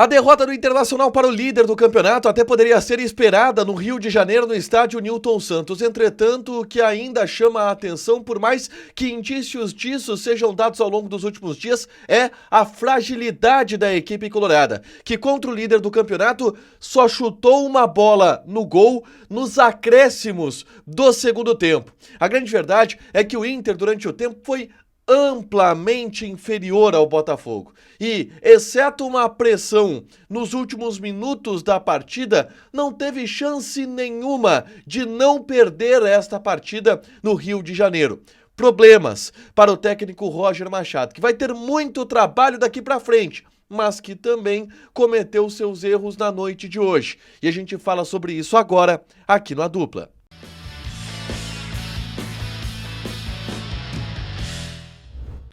A derrota do Internacional para o líder do campeonato até poderia ser esperada no Rio de Janeiro, no estádio Newton Santos. Entretanto, o que ainda chama a atenção, por mais que indícios disso sejam dados ao longo dos últimos dias, é a fragilidade da equipe colorada, que contra o líder do campeonato só chutou uma bola no gol nos acréscimos do segundo tempo. A grande verdade é que o Inter, durante o tempo, foi amplamente inferior ao Botafogo. E, exceto uma pressão nos últimos minutos da partida, não teve chance nenhuma de não perder esta partida no Rio de Janeiro. Problemas para o técnico Roger Machado, que vai ter muito trabalho daqui para frente, mas que também cometeu seus erros na noite de hoje. E a gente fala sobre isso agora, aqui no A Dupla.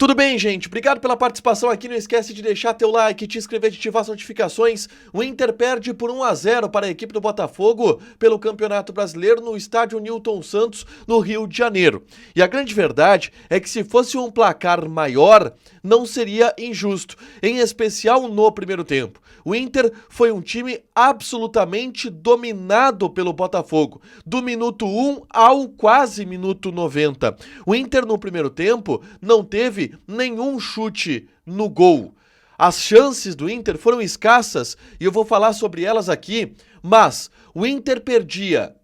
Tudo bem, gente? Obrigado pela participação aqui. Não esquece de deixar teu like, te inscrever, de ativar as notificações. O Inter perde por 1-0 para a equipe do Botafogo pelo Campeonato Brasileiro no estádio Newton Santos, no Rio de Janeiro. E a grande verdade é que se fosse um placar maior, não seria injusto, em especial no primeiro tempo. O Inter foi um time absolutamente dominado pelo Botafogo, do minuto 1 ao quase minuto 90. O Inter no primeiro tempo não teve nenhum chute no gol. As chances do Inter foram escassas e eu vou falar sobre elas aqui, mas o Inter perdia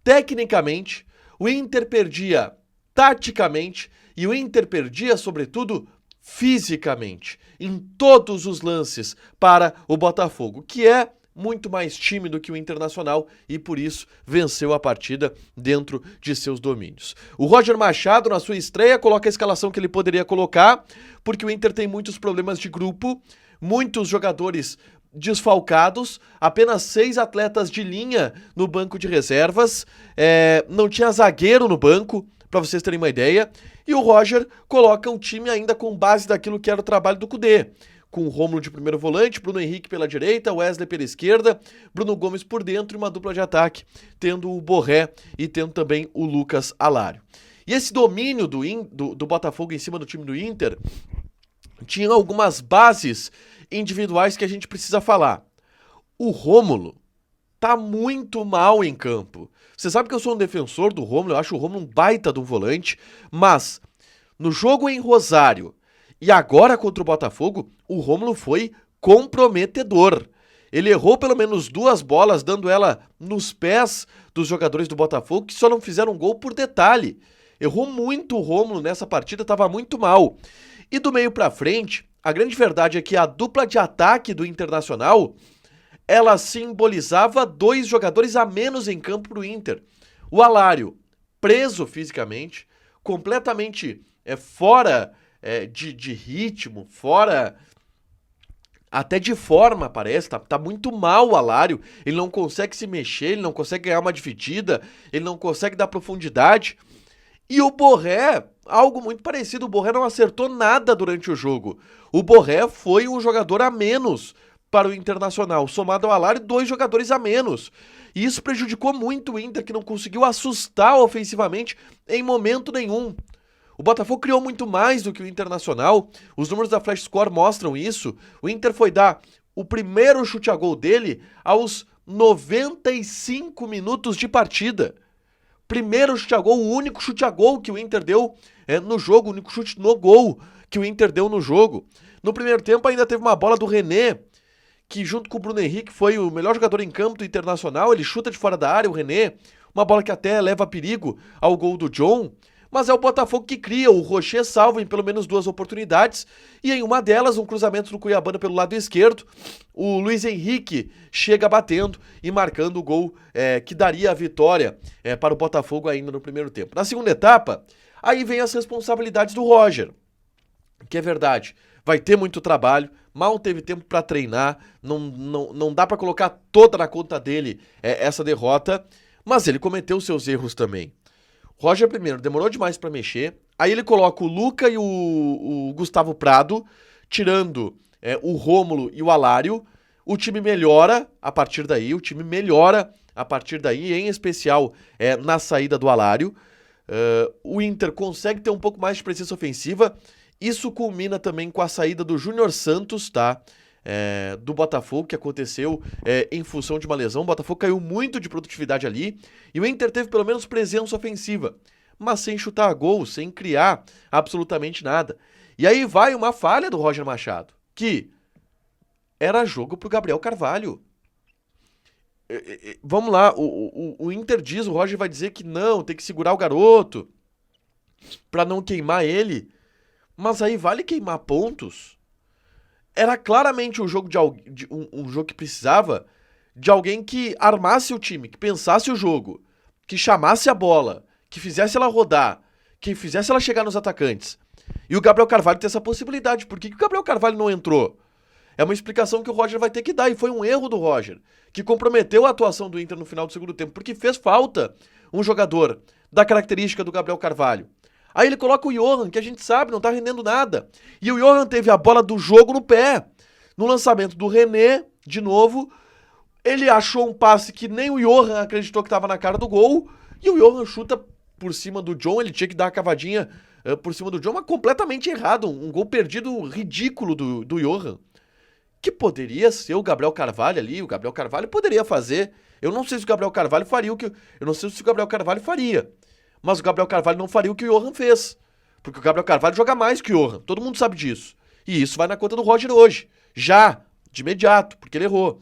tecnicamente, o Inter perdia taticamente e o Inter perdia, sobretudo, fisicamente, em todos os lances para o Botafogo, que é muito mais tímido que o Internacional e por isso venceu a partida dentro de seus domínios. O Roger Machado, na sua estreia, coloca a escalação que ele poderia colocar, porque o Inter tem muitos problemas de grupo, muitos jogadores desfalcados, apenas 6 atletas de linha no banco de reservas, não tinha zagueiro no banco, para vocês terem uma ideia, e o Roger coloca um time ainda com base daquilo que era o trabalho do Kudê, com o Rômulo de primeiro volante, Bruno Henrique pela direita, Wesley pela esquerda, Bruno Gomes por dentro e uma dupla de ataque, tendo o Borré e tendo também o Lucas Alário. E esse domínio do Botafogo em cima do time do Inter tinha algumas bases individuais que a gente precisa falar. O Rômulo tá muito mal em campo. Você sabe que eu sou um defensor do Rômulo, eu acho o Rômulo um baita de um volante, mas no jogo em Rosário e agora contra o Botafogo, o Rômulo foi comprometedor. Ele errou pelo menos 2 bolas, dando ela nos pés dos jogadores do Botafogo, que só não fizeram um gol por detalhe. Errou muito o Rômulo nessa partida, estava muito mal. E do meio pra frente, a grande verdade é que a dupla de ataque do Internacional, ela simbolizava 2 jogadores a menos em campo pro Inter. O Alário, preso fisicamente, completamente fora de ritmo, fora até de forma, parece, tá muito mal o Alário, ele não consegue se mexer, ele não consegue ganhar uma dividida, ele não consegue dar profundidade. E o Borré, algo muito parecido, o Borré não acertou nada durante o jogo. O Borré foi um jogador a menos para o Internacional, somado ao Alário, 2 jogadores a menos. E isso prejudicou muito o Inter, que não conseguiu assustar ofensivamente em momento nenhum. O Botafogo criou muito mais do que o Internacional, os números da Flash Score mostram isso. O Inter foi dar o primeiro chute a gol dele aos 95 minutos de partida. Primeiro chute a gol, o único chute a gol que o Inter deu no jogo, o único chute no gol que o Inter deu no jogo. No primeiro tempo ainda teve uma bola do René, que junto com o Bruno Henrique foi o melhor jogador em campo do Internacional, ele chuta de fora da área, o René, uma bola que até leva perigo ao gol do John, mas é o Botafogo que cria, o Rocher salva em pelo menos 2 oportunidades, e em uma delas, um cruzamento do Cuiabana pelo lado esquerdo, o Luiz Henrique chega batendo e marcando o gol que daria a vitória para o Botafogo ainda no primeiro tempo. Na segunda etapa, aí vem as responsabilidades do Roger, que é verdade, vai ter muito trabalho, mal teve tempo para treinar, não dá para colocar toda na conta dele essa derrota, mas ele cometeu seus erros também. Roger primeiro demorou demais para mexer, aí ele coloca o Luca e o Gustavo Prado, tirando o Rômulo e o Alário, o time melhora a partir daí, em especial na saída do Alário. O Inter consegue ter um pouco mais de presença ofensiva, isso culmina também com a saída do Júnior Santos, tá? do Botafogo, que aconteceu em função de uma lesão. O Botafogo caiu muito de produtividade ali e o Inter teve pelo menos presença ofensiva, mas sem chutar gol, sem criar absolutamente nada. E aí vai uma falha do Roger Machado, que era jogo pro Gabriel Carvalho. Vamos lá, o Inter diz, o Roger vai dizer que não, tem que segurar o garoto pra não queimar ele, mas aí vale queimar pontos? Era claramente um jogo um jogo que precisava de alguém que armasse o time, que pensasse o jogo, que chamasse a bola, que fizesse ela rodar, que fizesse ela chegar nos atacantes. E o Gabriel Carvalho tem essa possibilidade. Por que o Gabriel Carvalho não entrou? É uma explicação que o Roger vai ter que dar, e foi um erro do Roger, que comprometeu a atuação do Inter no final do segundo tempo, porque fez falta um jogador da característica do Gabriel Carvalho. Aí ele coloca o Johan, que a gente sabe, não tá rendendo nada. E o Johan teve a bola do jogo no pé. No lançamento do René, de novo, ele achou um passe que nem o Johan acreditou que tava na cara do gol, e o Johan chuta por cima do John, ele tinha que dar uma cavadinha por cima do John, mas completamente errado, um gol perdido ridículo do Johan, que poderia ser o Gabriel Carvalho ali, o Gabriel Carvalho poderia fazer. Eu não sei se o Gabriel Carvalho faria o que... Eu não sei se o Gabriel Carvalho faria. Mas o Gabriel Carvalho não faria o que o Johan fez. Porque o Gabriel Carvalho joga mais que o Johan. Todo mundo sabe disso. E isso vai na conta do Roger hoje. Já, de imediato, porque ele errou.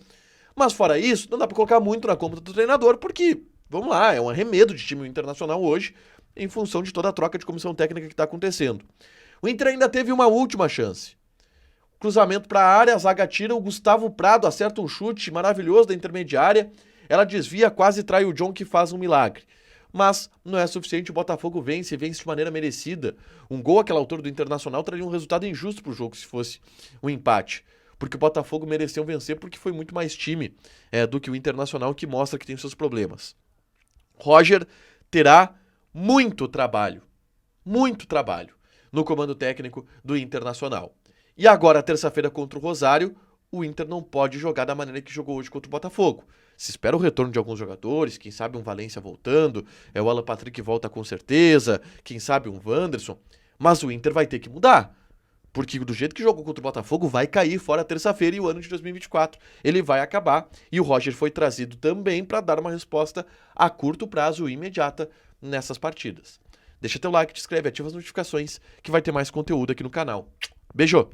Mas fora isso, não dá pra colocar muito na conta do treinador, porque, vamos lá, é um arremedo de time internacional hoje, em função de toda a troca de comissão técnica que tá acontecendo. O Inter ainda teve uma última chance. Cruzamento para a área, a zaga tira, o Gustavo Prado acerta um chute maravilhoso da intermediária, ela desvia, quase trai o John, que faz um milagre. Mas não é suficiente, o Botafogo vence de maneira merecida. Um gol àquela altura do Internacional traria um resultado injusto pro jogo se fosse um empate. Porque o Botafogo mereceu vencer porque foi muito mais time do que o Internacional, que mostra que tem seus problemas. Roger terá muito trabalho no comando técnico do Internacional. E agora, terça-feira contra o Rosário, o Inter não pode jogar da maneira que jogou hoje contra o Botafogo. Se espera o retorno de alguns jogadores, quem sabe um Valência voltando, o Alan Patrick volta com certeza, quem sabe um Wanderson, mas o Inter vai ter que mudar. Porque do jeito que jogou contra o Botafogo, vai cair fora terça-feira e o ano de 2024. Ele vai acabar e o Roger foi trazido também para dar uma resposta a curto prazo e imediata nessas partidas. Deixa teu like, te inscreve, ativa as notificações que vai ter mais conteúdo aqui no canal. Beijo!